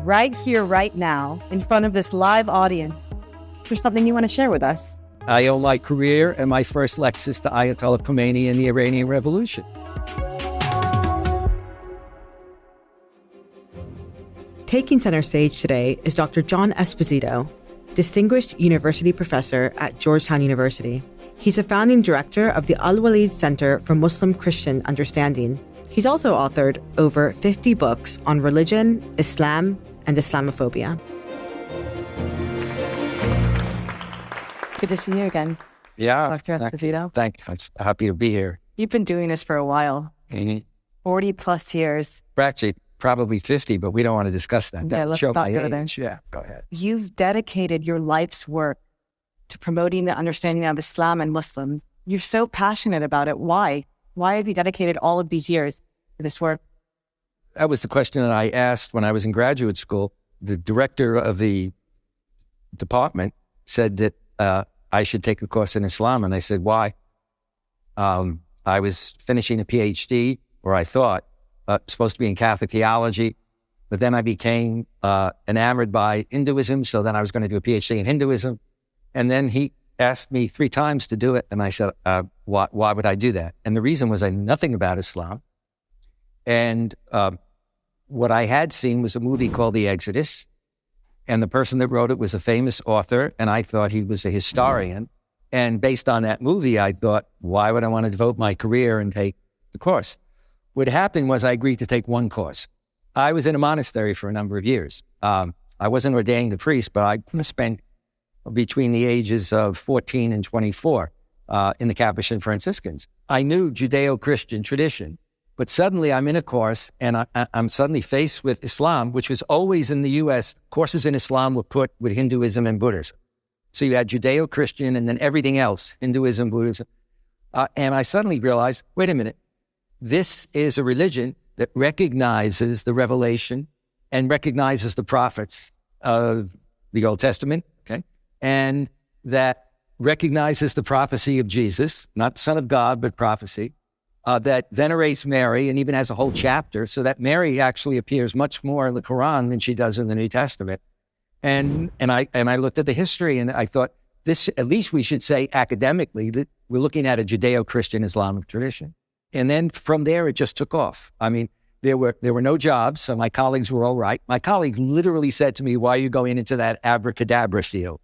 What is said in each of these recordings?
right here, right now, in front of this live audience. Is there something you want to share with us? I owe my career and my first Lexus to Ayatollah Khomeini and the Iranian Revolution. Taking center stage today is Dr. John Esposito, Distinguished University Professor at Georgetown University. He's a founding director of the Al-Walid Center for Muslim-Christian Understanding. He's also authored over 50 books on religion, Islam, and Islamophobia. Good to see you again. Yeah. Dr. Esposito. Thank you. I'm happy to be here. You've been doing this for a while. 40 plus years. Actually, probably 50, but we don't want to discuss that. Yeah, let's not go there. Yeah, go ahead. You've dedicated your life's work to promoting the understanding of Islam and Muslims. You're so passionate about it. Why? Why have you dedicated all of these years to this work? That was the question that I asked when I was in graduate school. The director of the department said that I should take a course in Islam. And I said, why? I was finishing a PhD, or I thought, supposed to be in Catholic theology. But then I became enamored by Hinduism. So then I was going to do a PhD in Hinduism. And then he asked me 3 times to do it. And I said, why would I do that? And the reason was I knew nothing about Islam. And what I had seen was a movie called The Exodus. And the person that wrote it was a famous author. And I thought he was a historian. And based on that movie, I thought, why would I want to devote my career and take the course? What happened was I agreed to take one course. I was in a monastery for a number of years. I wasn't ordained a priest, but I spent between the ages of 14 and 24 in the Capuchin Franciscans. I knew Judeo-Christian tradition, but suddenly I'm in a course and I'm suddenly faced with Islam, which was always in the U.S. Courses in Islam were put with Hinduism and Buddhism. So you had Judeo-Christian and then everything else, Hinduism, Buddhism. And I suddenly realized, wait a minute, this is a religion that recognizes the revelation and recognizes the prophets of the Old Testament, okay? And that recognizes the prophecy of Jesus, not Son of God, but prophecy, that venerates Mary and even has a whole chapter, so that Mary actually appears much more in the Quran than she does in the New Testament. And I looked at the history and I thought, this, at least we should say academically, that we're looking at a Judeo-Christian Islamic tradition. And then from there, it just took off. I mean, there were no jobs, so my colleagues were all right. My colleagues literally said to me, why are you going into that abracadabra field?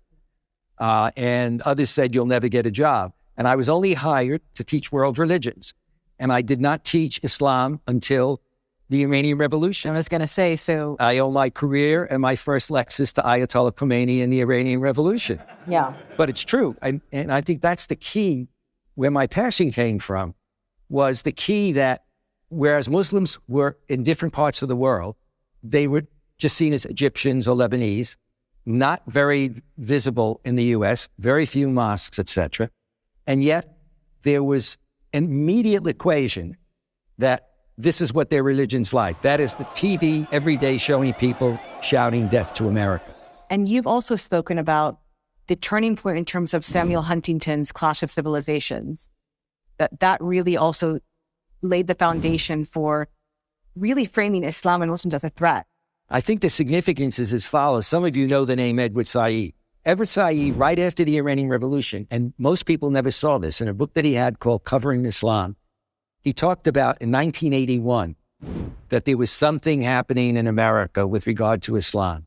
And others said, you'll never get a job. And I was only hired to teach world religions. And I did not teach Islam until the Iranian Revolution. I was going to say, so... I owe my career and my first Lexus to Ayatollah Khomeini and the Iranian Revolution. Yeah. But it's true. And I think that's the key. Where my passion came from was the key that whereas Muslims were in different parts of the world, they were just seen as Egyptians or Lebanese, not very visible in the U.S., very few mosques, etc. And yet there was an immediate equation that this is what their religion's like. That is the TV every day showing people shouting death to America. And you've also spoken about the turning point in terms of Samuel Huntington's Clash of Civilizations. That really also laid the foundation for really framing Islam and Muslims as a threat. I think the significance is as follows. Some of you know the name Edward Said. Edward Said, right after the Iranian Revolution, and most people never saw this, in a book that he had called Covering Islam, he talked about in 1981 that there was something happening in America with regard to Islam.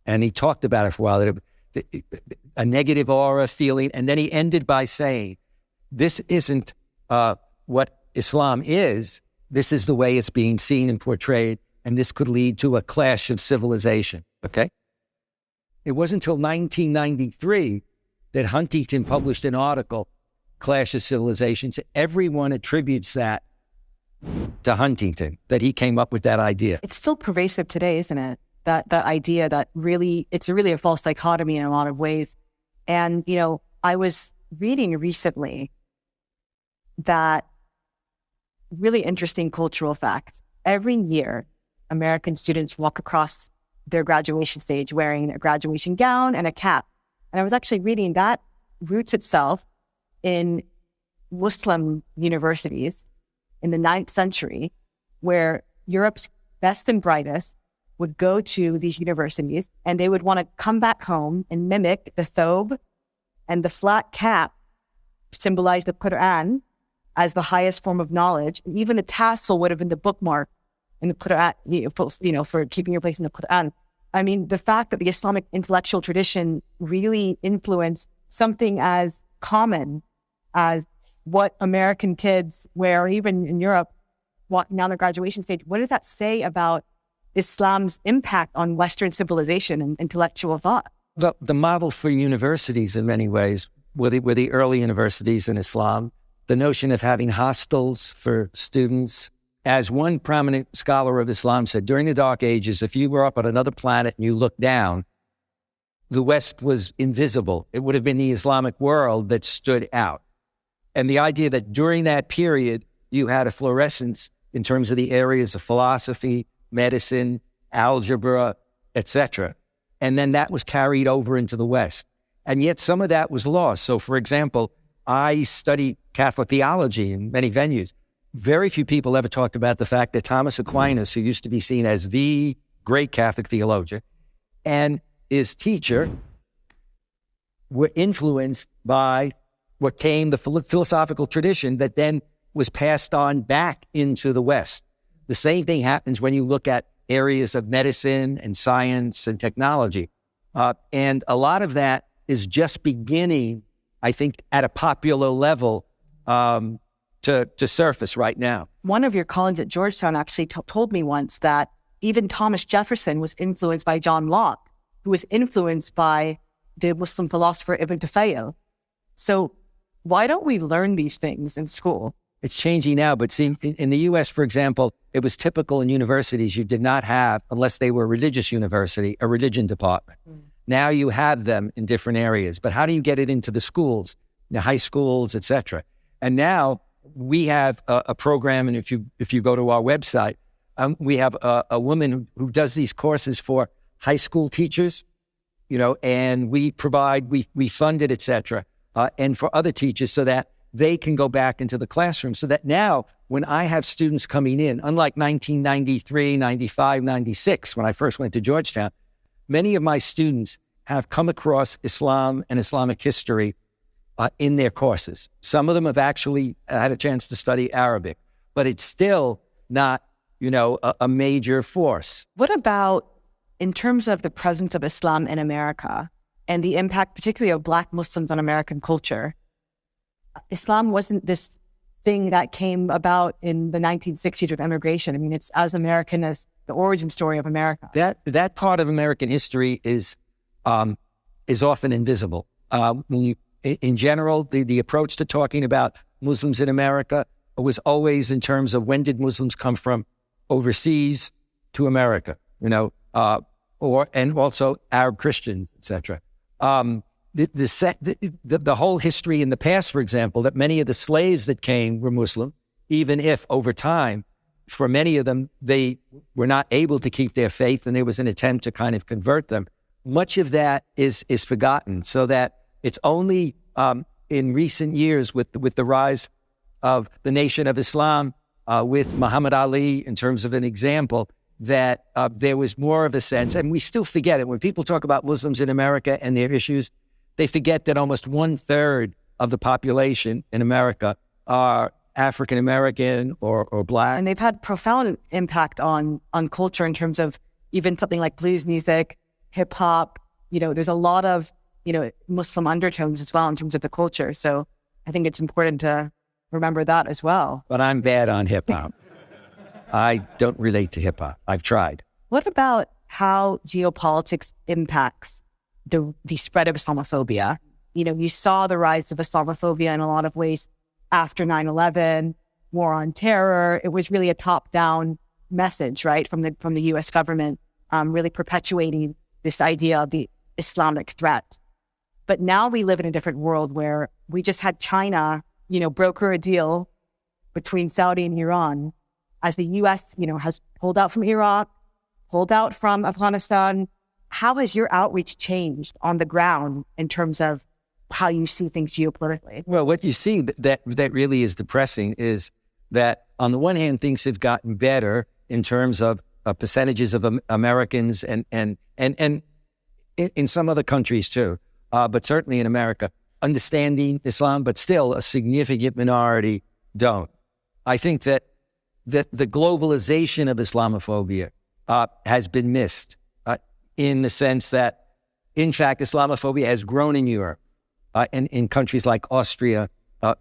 And he talked about it for a while, that a negative aura feeling, and then he ended by saying, this isn't what Islam is, this is the way it's being seen and portrayed, and this could lead to a clash of civilization, okay? It wasn't until 1993 that Huntington published an article, Clash of Civilizations. Everyone attributes that to Huntington, that he came up with that idea. It's still pervasive today, isn't it? That idea that really, it's really a false dichotomy in a lot of ways. And, you know, I was reading recently that really interesting cultural fact. Every year, American students walk across their graduation stage wearing a graduation gown and a cap. And I was actually reading that roots itself in Muslim universities in the 9th century, where Europe's best and brightest would go to these universities and they would want to come back home and mimic the thobe and the flat cap symbolize the Quran as the highest form of knowledge. And even the tassel would have been the bookmark in the Quran, for keeping your place in the Quran. I mean, the fact that the Islamic intellectual tradition really influenced something as common as what American kids wear, or even in Europe, now their graduation stage, what does that say about Islam's impact on Western civilization and intellectual thought? The model for universities in many ways were the early universities in Islam. The notion of having hostels for students. As one prominent scholar of Islam said, during the Dark Ages, if you were up on another planet and you looked down, the West was invisible. It would have been the Islamic world that stood out. And the idea that during that period, you had a fluorescence in terms of the areas of philosophy, medicine, algebra, etc. And then that was carried over into the West. And yet some of that was lost. So, for example, I studied Catholic theology in many venues. Very few people ever talked about the fact that Thomas Aquinas, who used to be seen as the great Catholic theologian, and his teacher were influenced by what came, the philosophical tradition that then was passed on back into the West. The same thing happens when you look at areas of medicine and science and technology. And a lot of that is just beginning, I think, at a popular level to surface right now. One of your colleagues at Georgetown actually told me once that even Thomas Jefferson was influenced by John Locke, who was influenced by the Muslim philosopher Ibn Tufayl. So why don't we learn these things in school? It's changing now, but see, in the U.S., for example, it was typical in universities you did not have, unless they were a religious university, a religion department. Now you have them in different areas, but how do you get it into the schools, the high schools, et cetera? And now we have a program, and if you go to our website, we have a woman who does these courses for high school teachers, and we fund it, et cetera, and for other teachers so that they can go back into the classroom. So that now when I have students coming in, unlike 1993, 95, 96, when I first went to Georgetown, many of my students have come across Islam and Islamic history in their courses. Some of them have actually had a chance to study Arabic, but it's still not, a major force. What about in terms of the presence of Islam in America and the impact particularly of Black Muslims on American culture? Islam wasn't this thing that came about in the 1960s with immigration. I mean, it's as American as the origin story of America. That part of American history is often invisible. In general, the approach to talking about Muslims in America was always in terms of when did Muslims come from overseas to America, and also Arab Christians, etc. The whole history in the past, for example, that many of the slaves that came were Muslim, even if over time, for many of them, they were not able to keep their faith and there was an attempt to kind of convert them. Much of that is forgotten, so that it's only in recent years with the rise of the Nation of Islam, with Muhammad Ali in terms of an example, that there was more of a sense, and we still forget it. When people talk about Muslims in America and their issues, they forget that almost 1/3 of the population in America are African-American or Black. And they've had profound impact on culture in terms of even something like blues music, hip hop. There's a lot of, Muslim undertones as well in terms of the culture. So I think it's important to remember that as well. But I'm bad on hip hop. I don't relate to hip hop. I've tried. What about how geopolitics impacts the spread of Islamophobia? You saw the rise of Islamophobia in a lot of ways after 9/11, war on terror. It was really a top-down message, right, from the U.S. government, really perpetuating this idea of the Islamic threat. But now we live in a different world where we just had China, broker a deal between Saudi and Iran, as the U.S., has pulled out from Iraq, pulled out from Afghanistan. How has your outreach changed on the ground in terms of how you see things geopolitically? Well, what you see that really is depressing is that on the one hand, things have gotten better in terms of percentages of Americans and in some other countries too, but certainly in America, understanding Islam, but still a significant minority don't. I think that the globalization of Islamophobia has been missed in the sense that, in fact, Islamophobia has grown in Europe, in countries like Austria,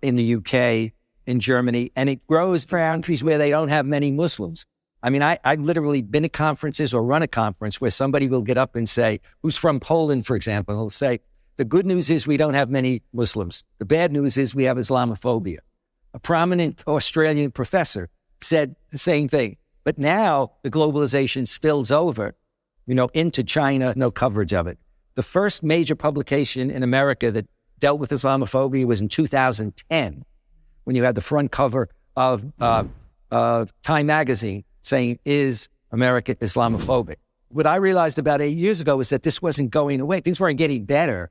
in the UK, in Germany, and it grows for countries where they don't have many Muslims. I mean, I've literally been at conferences or run a conference where somebody will get up and say, who's from Poland, for example, he'll say, the good news is we don't have many Muslims. The bad news is we have Islamophobia. A prominent Australian professor said the same thing. But now the globalization spills over, into China, no coverage of it. The first major publication in America that dealt with Islamophobia was in 2010, when you had the front cover of Time magazine saying, is America Islamophobic? What I realized about 8 years ago was that this wasn't going away. Things weren't getting better.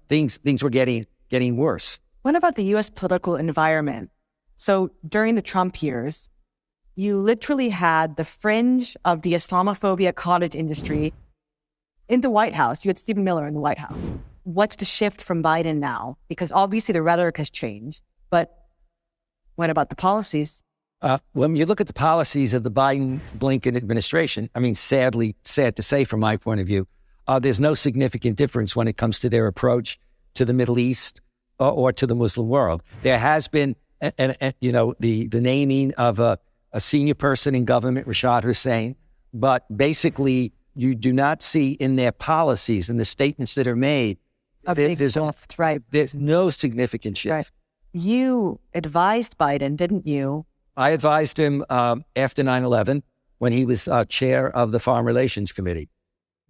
Things were getting worse. What about the U.S. political environment? So during the Trump years, you literally had the fringe of the Islamophobia cottage industry in the White House. You had Stephen Miller in the White House. What's the shift from Biden now? Because obviously the rhetoric has changed, but what about the policies? When you look at the policies of the Biden-Blinken administration, I mean, sad to say from my point of view, there's no significant difference when it comes to their approach to the Middle East or to the Muslim world. There has been, the naming of a senior person in government, Rashad Hussain, but basically you do not see in their policies and the statements that are made, there's no significant shift. Right. You advised Biden, didn't you? I advised him after 9/11 when he was chair of the Foreign Relations Committee.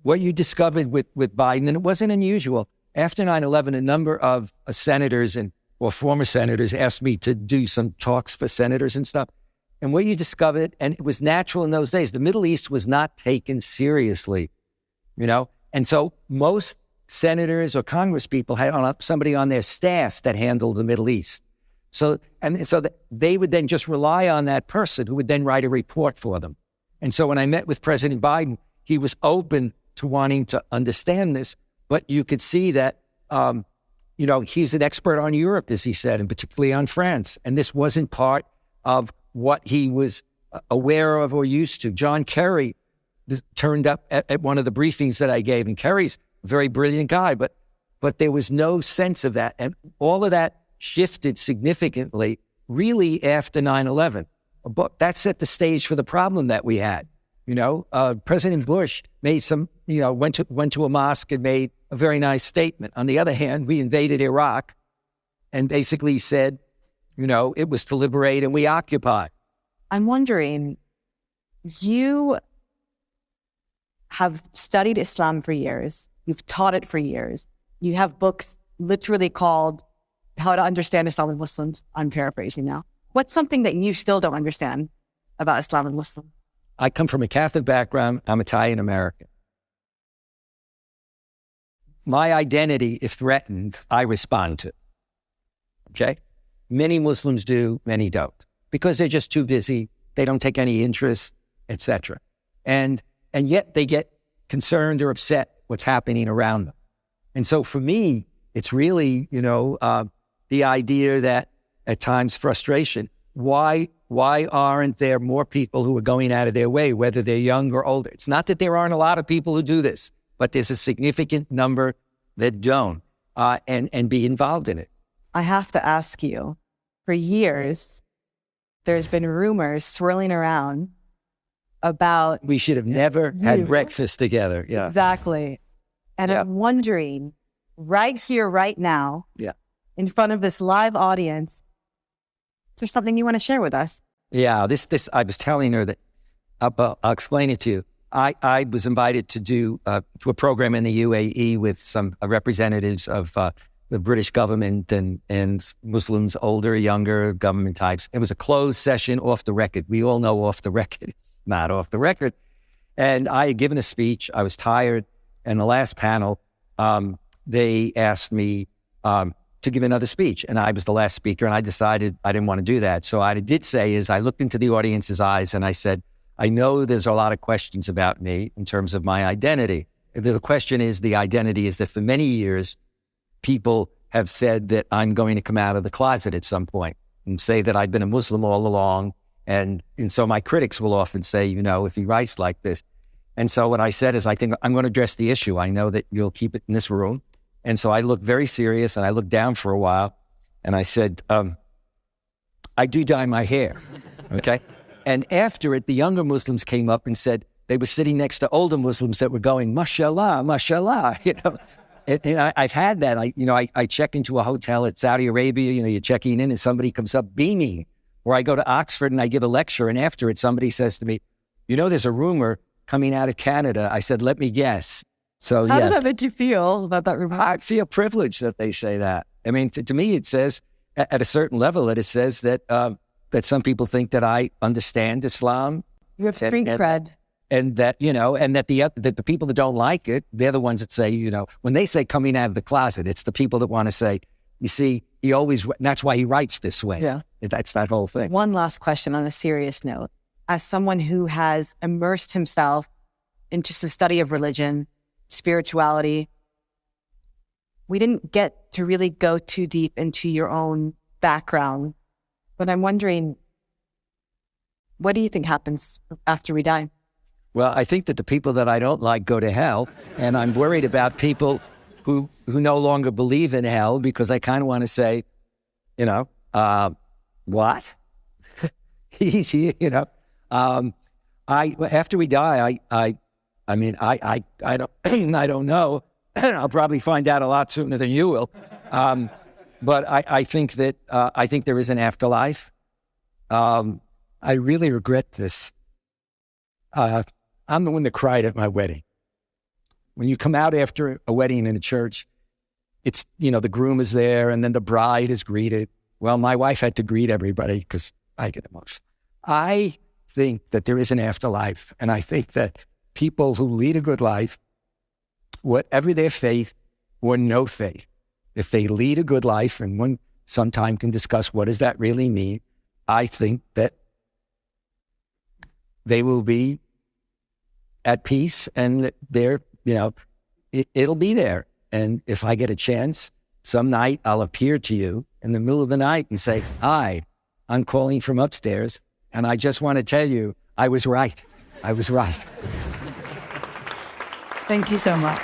What you discovered with Biden, and it wasn't unusual, after 9/11, a number of senators or former senators asked me to do some talks for senators and stuff. And what you discovered, and it was natural in those days, the Middle East was not taken seriously, And so most senators or Congress people had somebody on their staff that handled the Middle East. So they would then just rely on that person who would then write a report for them. And so when I met with President Biden, he was open to wanting to understand this, but you could see that, he's an expert on Europe, as he said, and particularly on France. And this wasn't part of what he was aware of or used to. John Kerry turned up at one of the briefings that I gave, and Kerry's a very brilliant guy, but there was no sense of that. And all of that shifted significantly really after 9/11. But that set the stage for the problem that we had. President Bush made went to a mosque and made a very nice statement. On the other hand, we invaded Iraq and basically said, it was to liberate and we occupy. I'm wondering, you have studied Islam for years. You've taught it for years. You have books literally called How to Understand Islam and Muslims. I'm paraphrasing now. What's something that you still don't understand about Islam and Muslims? I come from a Catholic background. I'm Italian American. My identity, if threatened, I respond to. Okay? Many Muslims do, many don't, because they're just too busy. They don't take any interest, etc. And yet they get concerned or upset what's happening around them. And so for me, it's really, the idea that at times frustration. Why aren't there more people who are going out of their way, whether they're young or older? It's not that there aren't a lot of people who do this, but there's a significant number that don't and be involved in it. I have to ask you, for years, there's been rumors swirling around about... We should have never had breakfast together. Yeah. Exactly. And I'm wondering, right here, right now, in front of this live audience, is there something you want to share with us? Yeah, this I was telling her that, I'll explain it to you. I was invited to do to a program in the UAE with some representatives of the British government and Muslims, older, younger government types. It was a closed session off the record. We all know off the record. It's not off the record. And I had given a speech. I was tired. And the last panel, they asked me to give another speech. And I was the last speaker, and I decided I didn't want to do that. So what I did say is I looked into the audience's eyes and I said, I know there's a lot of questions about me in terms of my identity. The question is, the identity is that for many years, people have said that I'm going to come out of the closet at some point and say that I've been a Muslim all along. And so my critics will often say, you know, if he writes like this. And so what I said is, I think I'm going to address the issue. I know that you'll keep it in this room. And so I looked very serious, and I looked down for a while, and I said, I do dye my hair, okay? And after it, the younger Muslims came up and said, they were sitting next to older Muslims that were going, mashallah, mashallah, you know. And I've had that. I check into a hotel at Saudi Arabia, you know, you're checking in and somebody comes up beaming. Or I go to Oxford and I give a lecture, and after it, somebody says to me, you know, there's a rumor coming out of Canada. I said, let me guess. So How yes. does that make you feel about that rumor? I feel privileged that they say that. I mean, to me, it says, at a certain level, that it says that that some people think that I understand Islam. You have street cred. And that, you know, and that the people that don't like it, they're the ones that say, you know, when they say coming out of the closet, it's the people that want to say, you see, that's why he writes this way. Yeah. That's that whole thing. One last question on a serious note. As someone who has immersed himself in just the study of religion, spirituality, we didn't get to really go too deep into your own background, but I'm wondering, what do you think happens after we die? Well, I think that the people that I don't like go to hell, and I'm worried about people who no longer believe in hell, because I kind of want to say, you know, what? He's here, you know. After we die, I mean, I don't I don't know. I'll probably find out a lot sooner than you will. But I think that I think there is an afterlife. I really regret this. I'm the one that cried at my wedding. When you come out after a wedding in a church, it's, you know, the groom is there and then the bride is greeted. Well, my wife had to greet everybody because I get emotional. I think that there is an afterlife, and I think that people who lead a good life, whatever their faith or no faith, if they lead a good life, and one sometime can discuss what does that really mean, I think that they will be at peace, and they're, you know, it'll be there. And if I get a chance, some night I'll appear to you in the middle of the night and say, hi, I'm calling from upstairs, and I just want to tell you, I was right. I was right. Thank you so much.